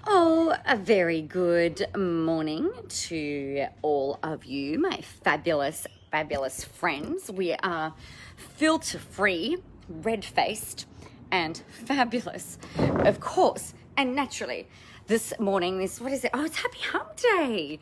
Oh, a very good morning to all of you, my fabulous, fabulous friends. We are filter-free, red-faced, and fabulous, of course, and naturally. This morning, what is it? Oh, it's Happy Hump Day.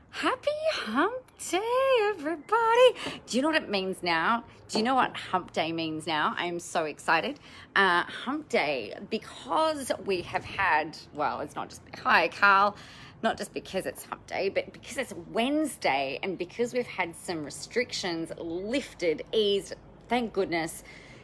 Happy Hump Day, everybody. Do you know what it means now? Do you know what Hump Day means now? I am so excited. Hump Day, because we have had, well, it's not just, hi, Carl, not just because it's Hump Day, but because it's Wednesday and because we've had some restrictions lifted, eased, thank goodness,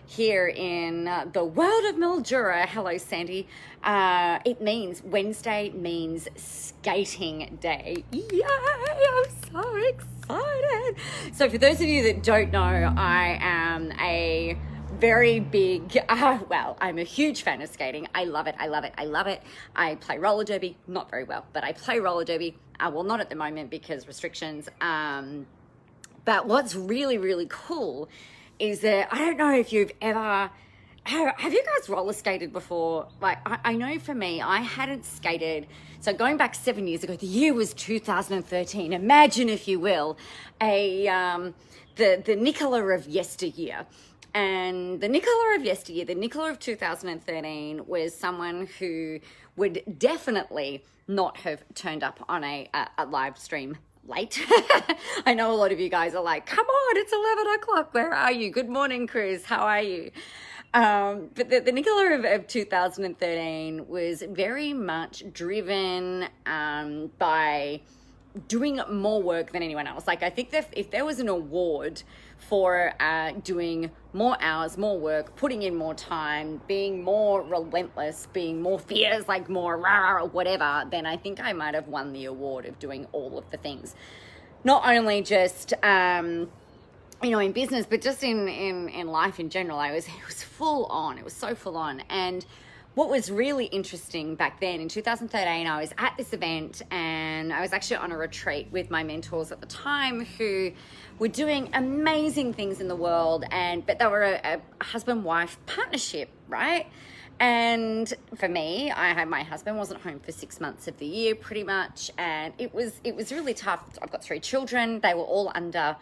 here in the world of Mildura. Hello, Sandy. It means Wednesday means skating day. Yay! I'm so excited. So for those of you that don't know, I am a very big, I'm a huge fan of skating. I love it. I love it. I love it. I play roller derby, not very well, but I play roller derby. Well, not at the moment because restrictions. But what's really, really cool is that I don't know if you've ever, have you guys roller skated before? Like, I know for me, I hadn't skated. So going back 7 years ago, the year was 2013. Imagine, if you will, the Nicola of yesteryear. And the Nicola of yesteryear, the Nicola of 2013 was someone who would definitely not have turned up on a live stream late. I know a lot of you guys are like, come on, it's 11 o'clock. Where are you? Good morning, Chris. How are you? But the Nicola of 2013 was very much driven by doing more work than anyone else. Like, I think that if there was an award for doing more hours, more work, putting in more time, being more relentless, being more fierce, like more rah, whatever, then I think I might have won the award of doing all of the things. Not only just, in business, but just in life in general. It was full on. It was so full on. And what was really interesting back then in 2013, I was at this event and I was actually on a retreat with my mentors at the time who were doing amazing things in the world, but they were a husband-wife partnership, right? And for me, my husband wasn't home for 6 months of the year pretty much, and it was really tough. I've got 3 children. They were all under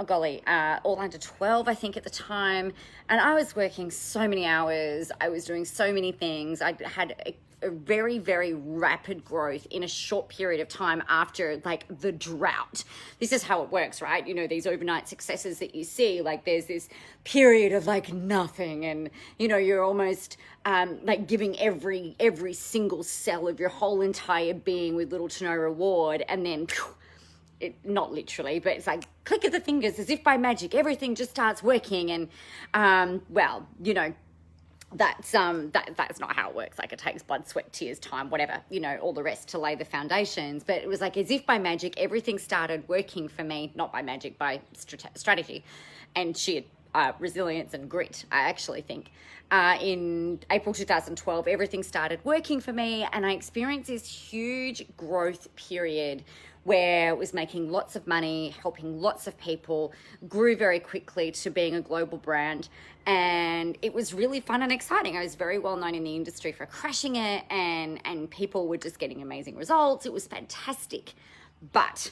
all under 12, I think, at the time. And I was working so many hours. I was doing so many things. I had a very, very rapid growth in a short period of time after, like, the drought. This is how it works, right? You know, these overnight successes that you see, like, there's this period of, like, nothing. And, you're almost, like, giving every single cell of your whole entire being with little to no reward. And then, not literally, but it's like click of the fingers, as if by magic, everything just starts working. And that's not how it works. Like, it takes blood, sweat, tears, time, whatever, all the rest to lay the foundations. But it was like as if by magic, everything started working for me, not by magic, by strategy and sheer resilience and grit, I actually think. In April 2012, everything started working for me, and I experienced this huge growth period where I was making lots of money, helping lots of people, grew very quickly to being a global brand. And it was really fun and exciting. I was very well known in the industry for crushing it, and people were just getting amazing results. It was fantastic. But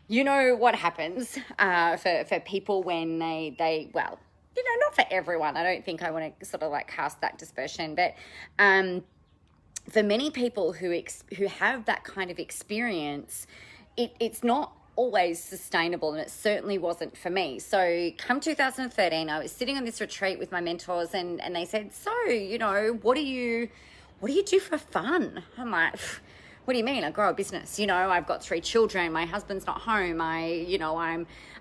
you know what happens for people when they not for everyone. I don't think I want to sort of like cast that dispersion, but for many people who have that kind of experience, it's not always sustainable, and it certainly wasn't for me. So come 2013, I was sitting on this retreat with my mentors, and they said, so, what do you do for fun? I'm like, what do you mean? I grow a business. I've got 3 children. My husband's not home.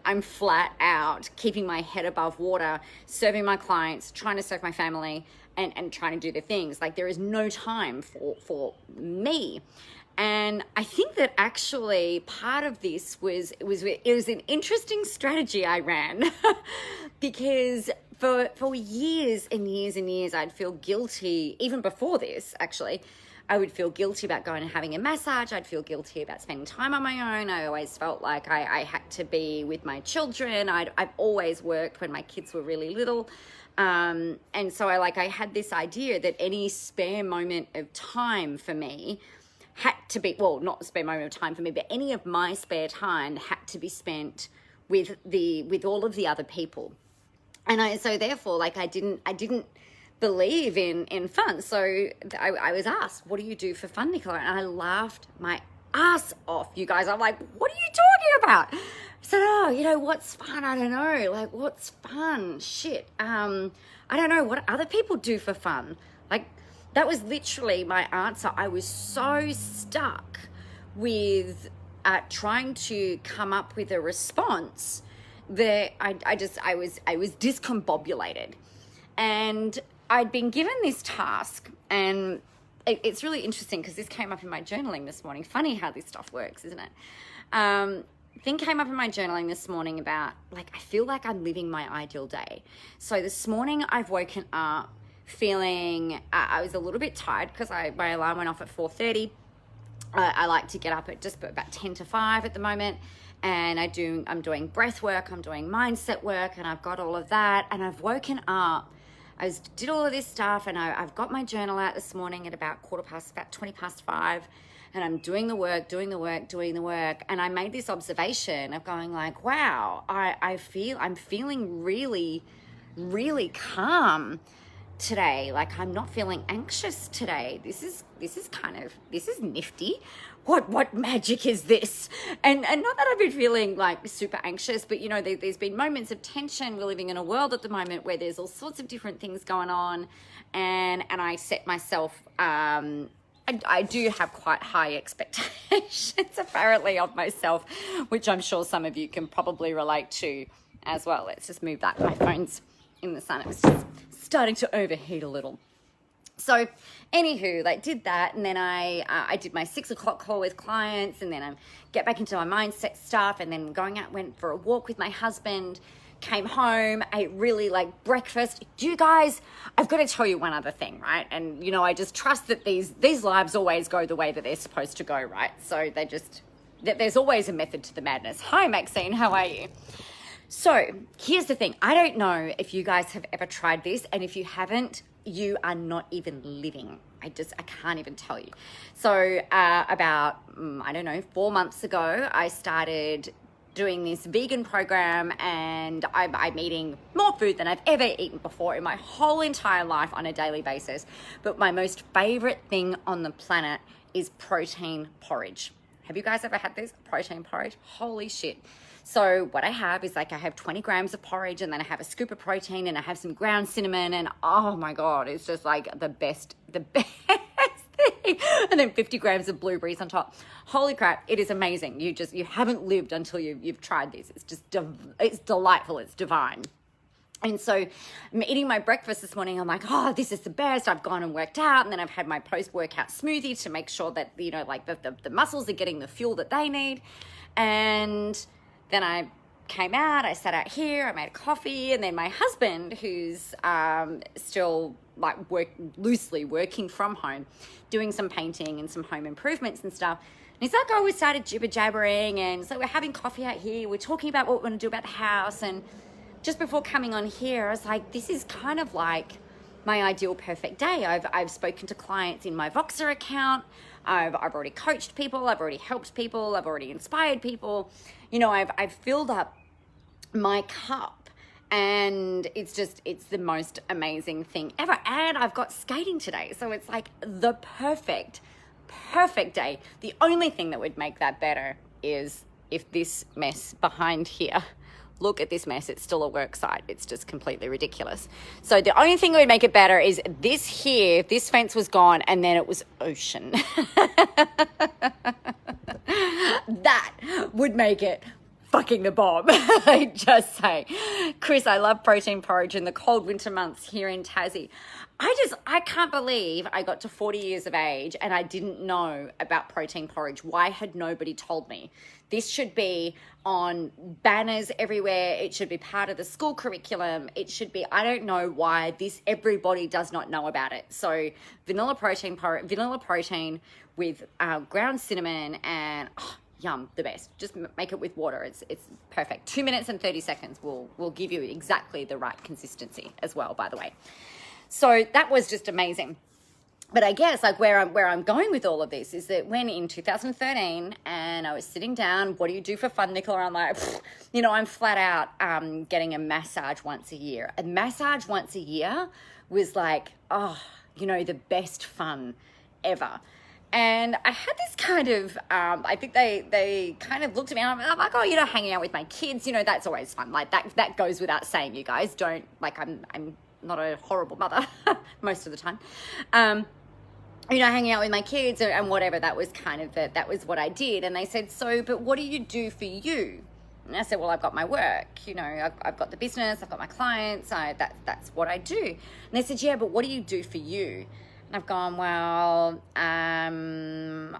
I'm flat out, keeping my head above water, serving my clients, trying to serve my family, and trying to do the things. Like, there is no time for me. And I think that actually part of this was an interesting strategy I ran because for years and years and years, I'd feel guilty, even before this, actually. I would feel guilty about going and having a massage. I'd feel guilty about spending time on my own. I always felt like I had to be with my children. I've always worked when my kids were really little. And so I had this idea that any spare moment of time for me had to be, well, not a spare moment of time for me, but any of my spare time had to be spent with all of the other people. And so therefore, I didn't believe in fun. So I was asked, what do you do for fun, Nicola? And I laughed my ass off, you guys. I'm like, what are you talking about? I said, oh, what's fun? I don't know. What's fun? Shit. I don't know what other people do for fun. That was literally my answer. I was so stuck with trying to come up with a response that I was discombobulated. And I'd been given this task, and it's really interesting because this came up in my journaling this morning. Funny how this stuff works, isn't it? Thing came up in my journaling this morning about, I feel like I'm living my ideal day. So this morning I've woken up feeling, I was a little bit tired because my alarm went off at 4:30. I like to get up at just about 10 to 5 at the moment. And I'm doing breath work, I'm doing mindset work, and I've got all of that. And I've woken up, did all of this stuff, and I've got my journal out this morning at about 20 past 5, and I'm doing the work. And I made this observation of going wow, I'm feeling really, really calm today. I'm not feeling anxious today. This is nifty. What magic is this? And not that I've been feeling super anxious, but there's been moments of tension. We're living in a world at the moment where there's all sorts of different things going on, and I set myself I do have quite high expectations apparently of myself, which I'm sure some of you can probably relate to as well. Let's just move that. My phone's in the sun. It was just starting to overheat a little. So anywho, did that, and then I did my 6 o'clock call with clients, and then I get back into my mindset stuff, and then went for a walk with my husband, came home, ate really breakfast. You guys, I've got to tell you one other thing, right? And I just trust that these lives always go the way that they're supposed to go, right? So there's always a method to the madness. Hi Maxine, how are you? So here's the thing. I don't know if you guys have ever tried this, and if you haven't, you are not even living. I can't even tell you. So about, 4 months ago, I started doing this vegan program, and I'm eating more food than I've ever eaten before in my whole entire life on a daily basis. But my most favorite thing on the planet is protein porridge. Have you guys ever had this? Protein porridge? Holy shit. So what I have is I have 20 grams of porridge, and then I have a scoop of protein, and I have some ground cinnamon, and oh my God, it's just the best thing. And then 50 grams of blueberries on top. Holy crap, it is amazing. You haven't lived until you've tried this. It's just, it's delightful. It's divine. And so I'm eating my breakfast this morning. I'm oh, this is the best. I've gone and worked out, and then I've had my post-workout smoothie to make sure that, the muscles are getting the fuel that they need. And then I came out, I sat out here, I made a coffee, and then my husband, who's still loosely working from home, doing some painting and some home improvements and stuff. And he's we started jibber-jabbering, and so we're having coffee out here, we're talking about what we want to do about the house, and just before coming on here, I was this is kind of my ideal perfect day. I've spoken to clients in my Voxer account, I've already coached people, I've already helped people, I've already inspired people. I've filled up my cup, and it's the most amazing thing ever. And I've got skating today, so it's the perfect day. The only thing that would make that better is if this mess behind here, look at this mess, it's still a work site. It's just completely ridiculous. So the only thing that would make it better is this fence was gone, and then it was ocean. That would make it fucking the bomb. I just say, Chris, I love protein porridge in the cold winter months here in Tassie. I can't believe I got to 40 years of age and I didn't know about protein porridge. Why had nobody told me? This should be on banners everywhere. It should be part of the school curriculum. It should be, I don't know why everybody does not know about it. So vanilla protein with ground cinnamon and yum, the best. Just make it with water. It's perfect. 2 minutes and 30 seconds will give you exactly the right consistency as well, by the way. So that was just amazing. But I guess like where I'm going with all of this is that when in 2013 and I was sitting down, what do you do for fun, Nicola? I'm like, I'm flat out getting a massage once a year. A massage once a year was like, the best fun ever. And I had this kind of, I think they kind of looked at me and I'm like, hanging out with my kids, that's always fun. Like that goes without saying, you guys. Don't, like, I'm not a horrible mother most of the time. Hanging out with my kids and whatever, that was kind of that was what I did. And they said, so, but what do you do for you? And I said, well, I've got my work, I've got the business, I've got my clients, that's what I do. And they said, yeah, but what do you do for you? And I've gone, well, I don't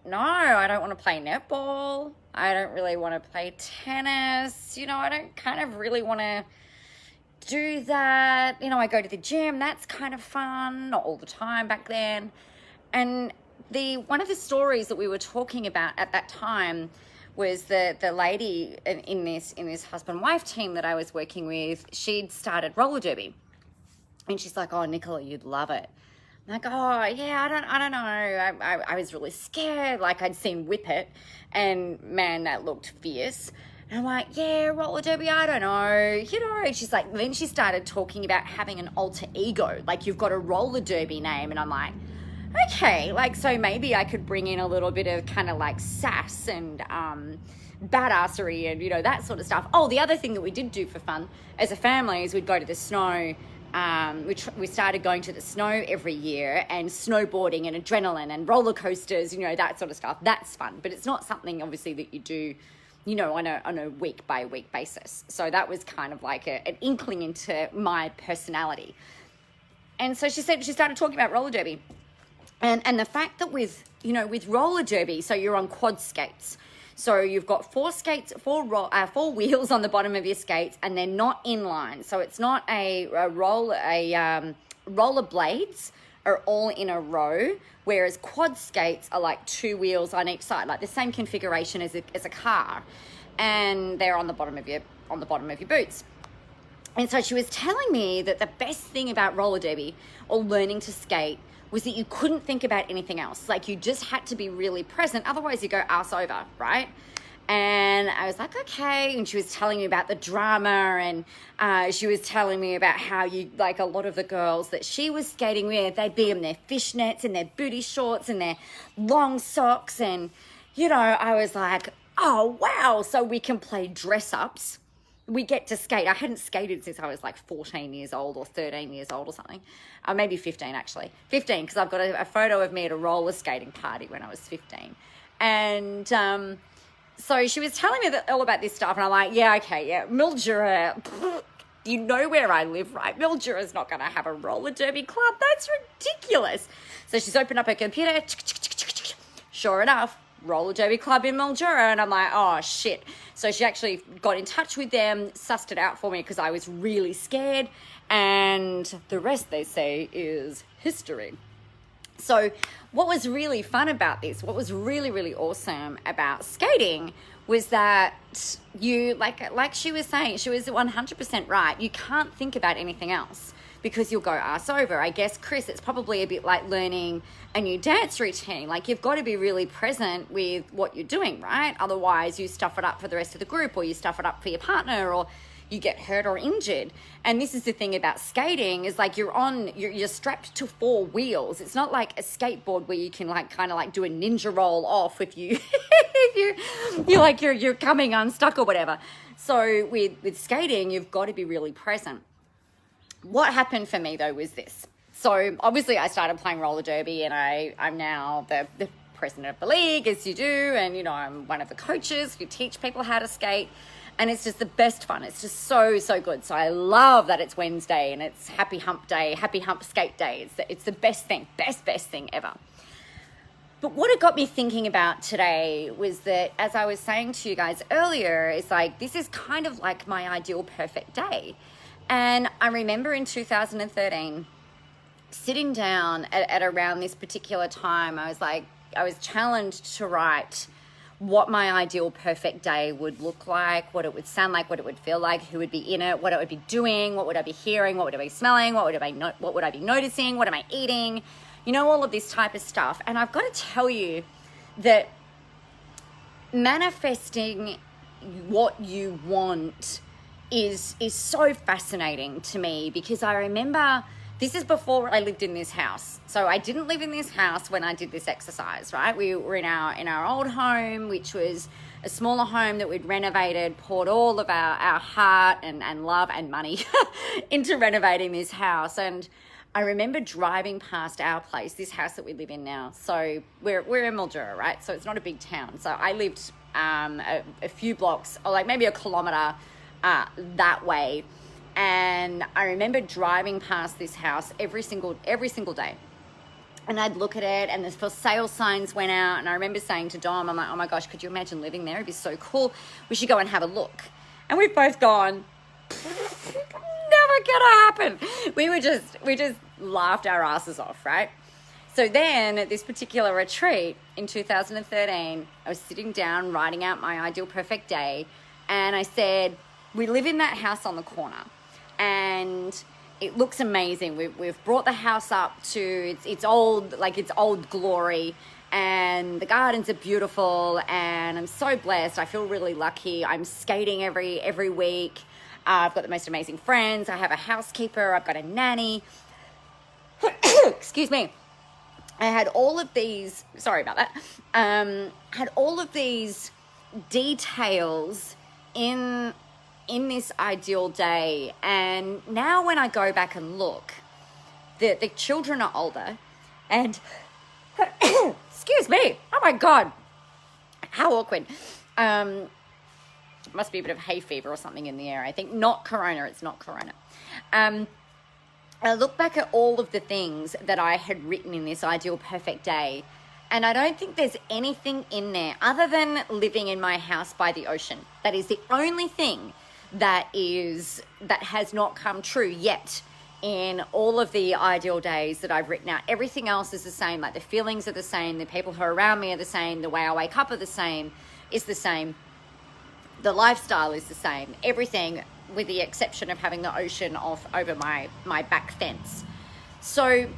know. I don't want to play netball. I don't really want to play tennis. I don't kind of really want to do that. I go to the gym. That's kind of fun. Not all the time back then. And one of the stories that we were talking about at that time was the lady in this husband-wife team that I was working with. She'd started roller derby. And she's like, oh, Nicola, you'd love it. I'm like, oh, yeah, I don't know. I was really scared. Like, I'd seen Whip It, and man, that looked fierce. And I'm like, yeah, roller derby, I don't know. And she's like, then she started talking about having an alter ego. Like, you've got a roller derby name. And I'm like, okay, like, so maybe I could bring in a little bit of kind of like sass and badassery and, that sort of stuff. Oh, the other thing that we did do for fun as a family is we'd go to the snow. We started going to the snow every year and snowboarding and adrenaline and roller coasters, that sort of stuff. That's fun, but it's not something obviously that you do, on a week by week basis. So that was kind of like an inkling into my personality. And so she started talking about roller derby and the fact that with roller derby, so you're on quad skates. So you've got four wheels on the bottom of your skates, and they're not inline. So it's not roller blades are all in a row, whereas quad skates are like two wheels on each side, like the same configuration as a car, and they're on the bottom of your boots. And so she was telling me that the best thing about roller derby or learning to skate was that you couldn't think about anything else. Like, you just had to be really present. Otherwise, you go ass over, right? And I was like, okay. And she was telling me about the drama, and she was telling me about how like a lot of the girls that she was skating with, they'd be in their fishnets and their booty shorts and their long socks. And, I was like, oh, wow. So we can play dress-ups. We get to skate. I hadn't skated since I was like 14 years old or 13 years old or something. Maybe 15 actually. 15, because I've got a photo of me at a roller skating party when I was 15. And so she was telling me all about this stuff, and I'm like, yeah, okay, yeah. Mildura, you know where I live, right? Mildura's not going to have a roller derby club. That's ridiculous. So she's opened up her computer. Sure enough, roller derby club in Mildura. And I'm like, oh, shit. So she actually got in touch with them, sussed it out for me because I was really scared. And the rest, they say, is history. So what was really fun about this, what was really, really awesome about skating was that you, like she was saying, she was 100% right. You can't think about anything else because you'll go ass over. I guess, Chris, it's probably a bit like learning a new dance routine. Like, you've got to be really present with what you're doing, right? Otherwise, you stuff it up for the rest of the group, or you stuff it up for your partner, or you get hurt or injured. And this is the thing about skating, is like you're strapped to four wheels. It's not like a skateboard where you can kind of do a ninja roll off if you're coming unstuck or whatever. So with skating, you've got to be really present. What happened for me though was this. So obviously I started playing roller derby, and I'm now the president of the league, as you do, and, you know, I'm one of the coaches who teach people how to skate, and it's just the best fun. It's just so, so good. So I love that it's Wednesday and it's happy hump day, happy hump skate day. It's the best thing, best thing ever. But what it got me thinking about today was that, as I was saying to you guys earlier, is like, this is kind of like my ideal perfect day. And I remember in 2013, sitting down at around this particular time, I was challenged to write what my ideal perfect day would look like, what it would sound like, what it would feel like, who would be in it, what I would be doing, what would I be hearing, what would I be smelling, what would I be noticing, what am I eating, you know, all of this type of stuff. And I've got to tell you that manifesting what you want is so fascinating to me, because I remember this is before I lived in this house. So I didn't live in this house when I did this exercise, right? We were in our old home, which was a smaller home that we'd renovated, poured all of our heart and love and money into renovating this house. And I remember driving past our place, this house that we live in now. So we're in Mildura, right? So it's not a big town. So I lived a few blocks, or like maybe a kilometer that way. And I remember driving past this house every single day. And I'd look at it, and the for sale signs went out. And I remember saying to Dom, I'm like, oh my gosh, could you imagine living there? It'd be so cool. We should go and have a look. And we've both gone, never gonna happen. We just laughed our asses off, right? So then at this particular retreat in 2013, I was sitting down writing out my ideal perfect day, and I said, we live in that house on the corner, and it looks amazing. We've brought the house up to its old glory, and the gardens are beautiful, and I'm so blessed. I feel really lucky. I'm skating every week. I've got the most amazing friends. I have a housekeeper. I've got a nanny. Excuse me. I had all of these, sorry about that. Had all of these details in this ideal day. And now when I go back and look, the children are older, and excuse me, oh my God, how awkward. Must be a bit of hay fever or something in the air. I think not corona. It's not corona. I look back at all of the things that I had written in this ideal perfect day, and I don't think there's anything in there other than living in my house by the ocean. That is the only thing that has not come true yet in all of the ideal days that I've written out. Everything else is the same. Like, the feelings are the same. The people who are around me are the same. The way I wake up are the same. The lifestyle is the same. Everything, with the exception of having the ocean off over my back fence. So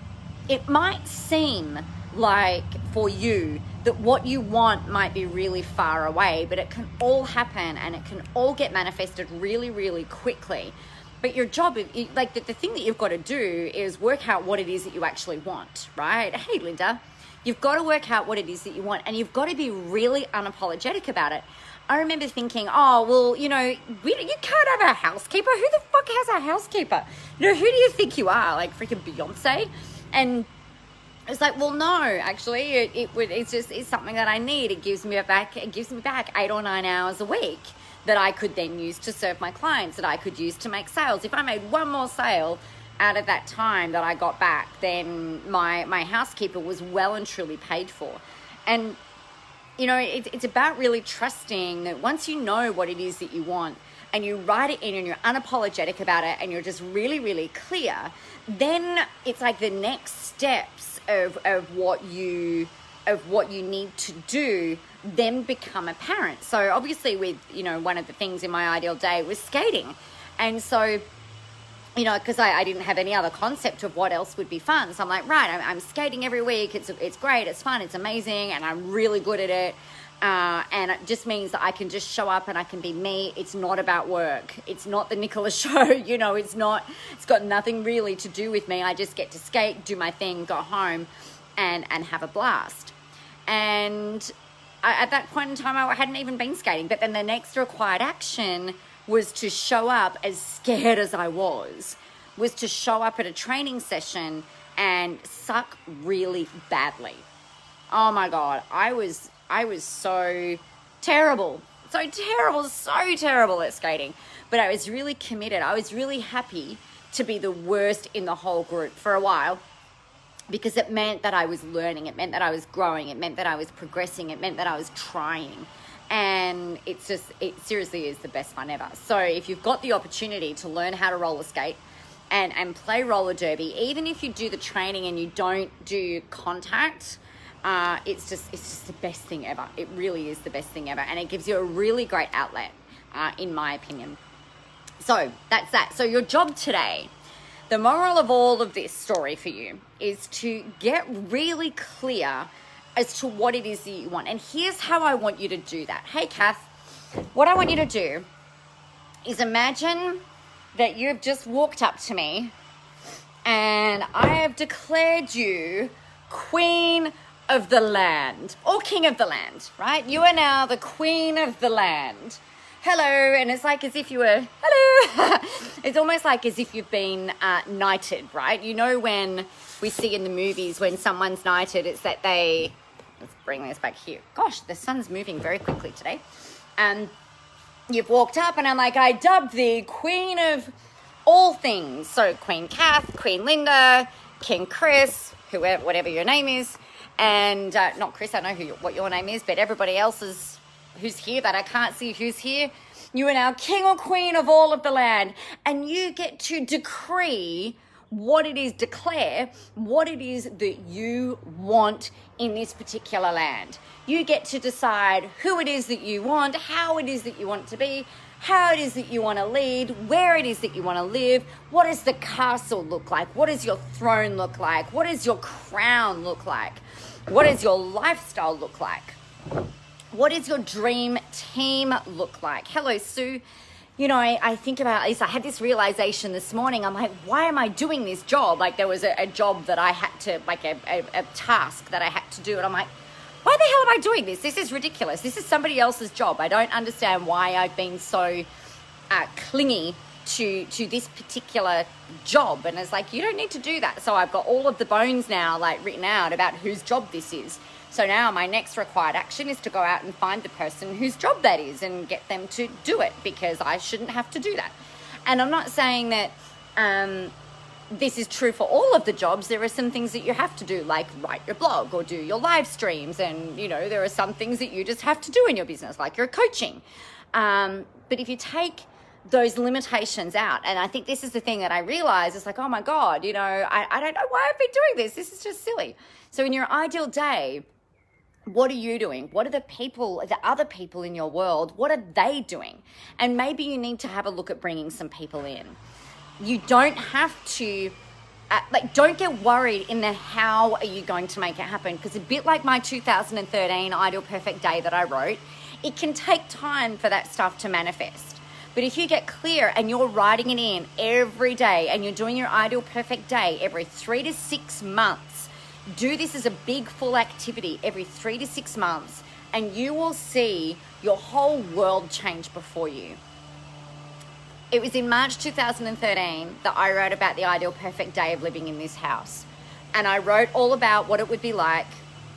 it might seem like for you that what you want might be really far away, but it can all happen, and it can all get manifested really, really quickly. But your job, like the thing that you've got to do is work out what it is that you actually want, right? Hey, Linda, you've got to work out what it is that you want, and you've got to be really unapologetic about it. I remember thinking, oh, well, you know, you can't have a housekeeper. Who the fuck has a housekeeper? You know, who do you think you are? Like freaking Beyonce? And it's like, well, no, actually, it's something that I need. It gives me back 8 or 9 hours a week that I could then use to serve my clients, that I could use to make sales. If I made one more sale out of that time that I got back, then my housekeeper was well and truly paid for. And you know, it's about really trusting that once you know what it is that you want, and you write it in and you're unapologetic about it, and you're just really, really clear, then it's like the next steps of what you need to do then become apparent. So obviously with, you know, one of the things in my ideal day was skating. And so, you know, because I didn't have any other concept of what else would be fun. So I'm like, right, I'm skating every week. It's great. It's fun. It's amazing. And I'm really good at it. And it just means that I can just show up and I can be me. It's not about work. It's not the Nicholas show. You know, it's got nothing really to do with me. I just get to skate, do my thing, go home and have a blast. And at that point in time, I hadn't even been skating. But then the next required action was to show up, as scared as I was to show up at a training session and suck really badly. Oh my God, I was so terrible at skating, but I was really committed. I was really happy to be the worst in the whole group for a while, because it meant that I was learning, it meant that I was growing, it meant that I was progressing, it meant that I was trying. And it seriously is the best fun ever. So if you've got the opportunity to learn how to roller skate and play roller derby, even if you do the training and you don't do contact, it's just the best thing ever. It really is the best thing ever. And it gives you a really great outlet, in my opinion. So that's that. So your job today, the moral of all of this story for you is to get really clear as to what it is that you want. And here's how I want you to do that. Hey, Kath, what I want you to do is imagine that you've just walked up to me and I have declared you queen of the land, or king of the land, right? You are now the queen of the land. Hello. And it's like as if you were, hello. It's almost like as if you've been knighted, right? You know, when we see in the movies when someone's knighted, it's that let's bring this back here. Gosh, the sun's moving very quickly today. And you've walked up and I'm like, I dubbed thee queen of all things. So Queen Kath, Queen Linda, King Chris, whoever, whatever your name is. And not Chris, I know what your name is, but everybody else's who's here that I can't see who's here. You are now king or queen of all of the land. And you get to decree declare what it is that you want in this particular land. You get to decide who it is that you want, how it is that you want it to be, how it is that you want to lead, where it is that you want to live, what does the castle look like, what does your throne look like, what does your crown look like, what does your lifestyle look like, what does your dream team look like. Hello, Sue. You know, I think about this. I had this realization this morning. I'm like, why am I doing this job? Like there was a job that I had to, like a task that I had to do. And I'm like, why the hell am I doing this? This is ridiculous. This is somebody else's job. I don't understand why I've been so clingy to this particular job. And it's like, you don't need to do that. So I've got all of the bones now like written out about whose job this is. So now my next required action is to go out and find the person whose job that is and get them to do it, because I shouldn't have to do that. And I'm not saying that this is true for all of the jobs. There are some things that you have to do, like write your blog or do your live streams. And, you know, there are some things that you just have to do in your business, like your coaching. But if you take those limitations out, and I think this is the thing that I realize, it's like, oh my God, you know, I don't know why I've been doing this. This is just silly. So in your ideal day, what are you doing? What are the other people in your world, what are they doing? And maybe you need to have a look at bringing some people in. You don't have to, don't get worried in the how are you going to make it happen. Because a bit like my 2013 Ideal Perfect Day that I wrote, it can take time for that stuff to manifest. But if you get clear and you're writing it in every day and you're doing your Ideal Perfect Day every 3 to 6 months, do this as a big full activity every 3 to 6 months, and you will see your whole world change before you. It was in March 2013 that I wrote about the ideal perfect day of living in this house. And I wrote all about what it would be like.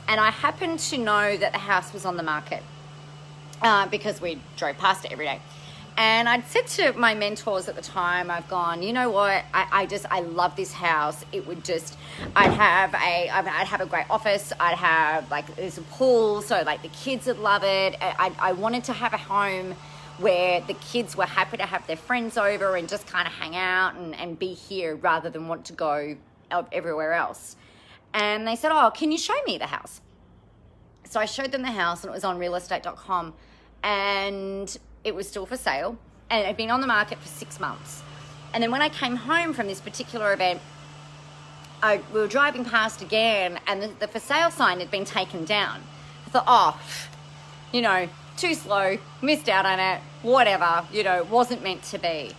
And I happened to know that the house was on the market because we drove past it every day. And I'd said to my mentors at the time, I've gone, you know what, I love this house. It would just, I'd have a great office. I'd have there's a pool. So the kids would love it. I wanted to have a home where the kids were happy to have their friends over and just kind of hang out and be here rather than want to go everywhere else. And they said, oh, can you show me the house? So I showed them the house, and it was on realestate.com. And it was still for sale, and it had been on the market for 6 months. And then when I came home from this particular event, we were driving past again, and the for sale sign had been taken down. I thought, too slow, missed out on it, whatever, wasn't meant to be.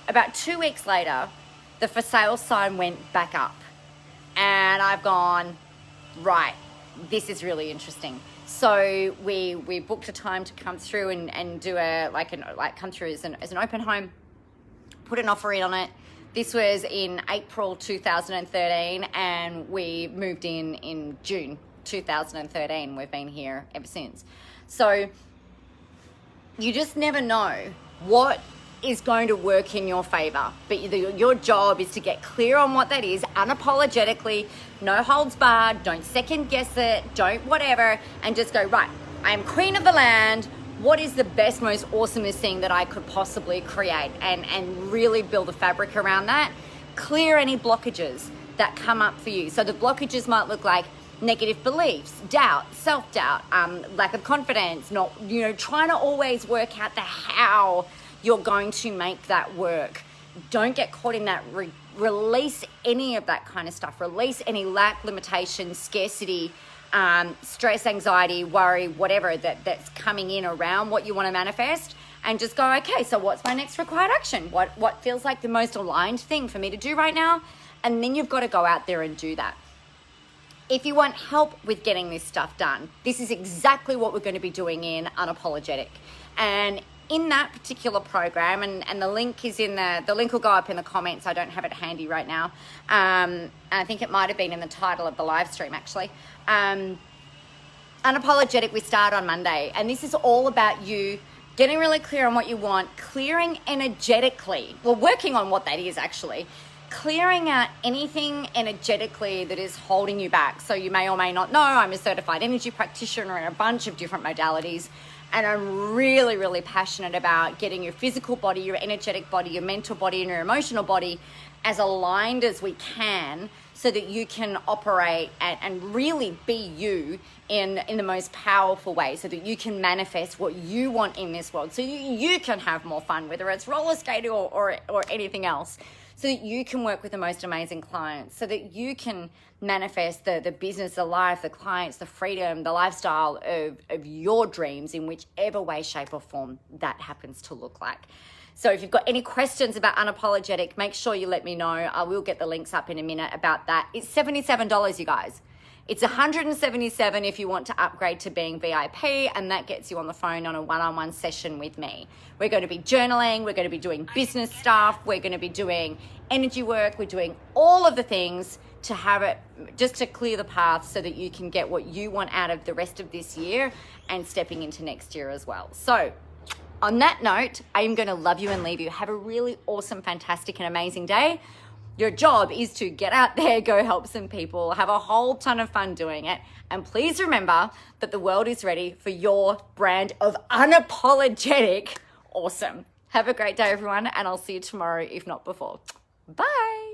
About 2 weeks later, the for sale sign went back up, and I've gone, right, this is really interesting. So we booked a time to come through and do come through as an open home, put an offer in on it. This was in April 2013, and we moved in June 2013. We've been here ever since. So you just never know what is going to work in your favor, but your job is to get clear on what that is unapologetically, no holds barred, don't second guess it, don't whatever, and just go, right, I am queen of the land. What is the best, most awesomest thing that I could possibly create, and really build a fabric around that. Clear any blockages that come up for you. So the blockages might look like negative beliefs, doubt, self-doubt, lack of confidence, not, trying to always work out the how you're going to make that work. Don't get caught in that. Release any of that kind of stuff. Release any lack, limitation, scarcity, stress, anxiety, worry, whatever that's coming in around what you want to manifest, and just go, okay, so what's my next required action? What feels like the most aligned thing for me to do right now? And then you've got to go out there and do that. If you want help with getting this stuff done, this is exactly what we're going to be doing in Unapologetic. And in that particular program, and the link is in the link will go up in the comments. I don't have it handy right now. And I think it might have been in the title of the live stream, actually. Unapologetic, we start on Monday. And this is all about you getting really clear on what you want, clearing energetically. Well, working on what that is, actually. Clearing out anything energetically that is holding you back. So you may or may not know, I'm a certified energy practitioner in a bunch of different modalities. And I'm really, really passionate about getting your physical body, your energetic body, your mental body, and your emotional body as aligned as we can, so that you can operate and really be you in the most powerful way, so that you can manifest what you want in this world, so you can have more fun, whether it's roller skating or anything else, so that you can work with the most amazing clients, so that you can manifest the business, the life, the clients, the freedom, the lifestyle of your dreams in whichever way, shape, or form that happens to look like. So if you've got any questions about Unapologetic, make sure you let me know. I will get the links up in a minute about that. It's $77, you guys. It's $177 if you want to upgrade to being VIP, and that gets you on the phone on a one-on-one session with me. We're going to be journaling, we're going to be doing business stuff, we're going to be doing energy work, we're doing all of the things to have it, just to clear the path so that you can get what you want out of the rest of this year and stepping into next year as well. So on that note, I am going to love you and leave you. Have a really awesome, fantastic, and amazing day. Your job is to get out there, go help some people, have a whole ton of fun doing it. And please remember that the world is ready for your brand of unapologetic awesome. Have a great day, everyone, and I'll see you tomorrow, if not before. Bye.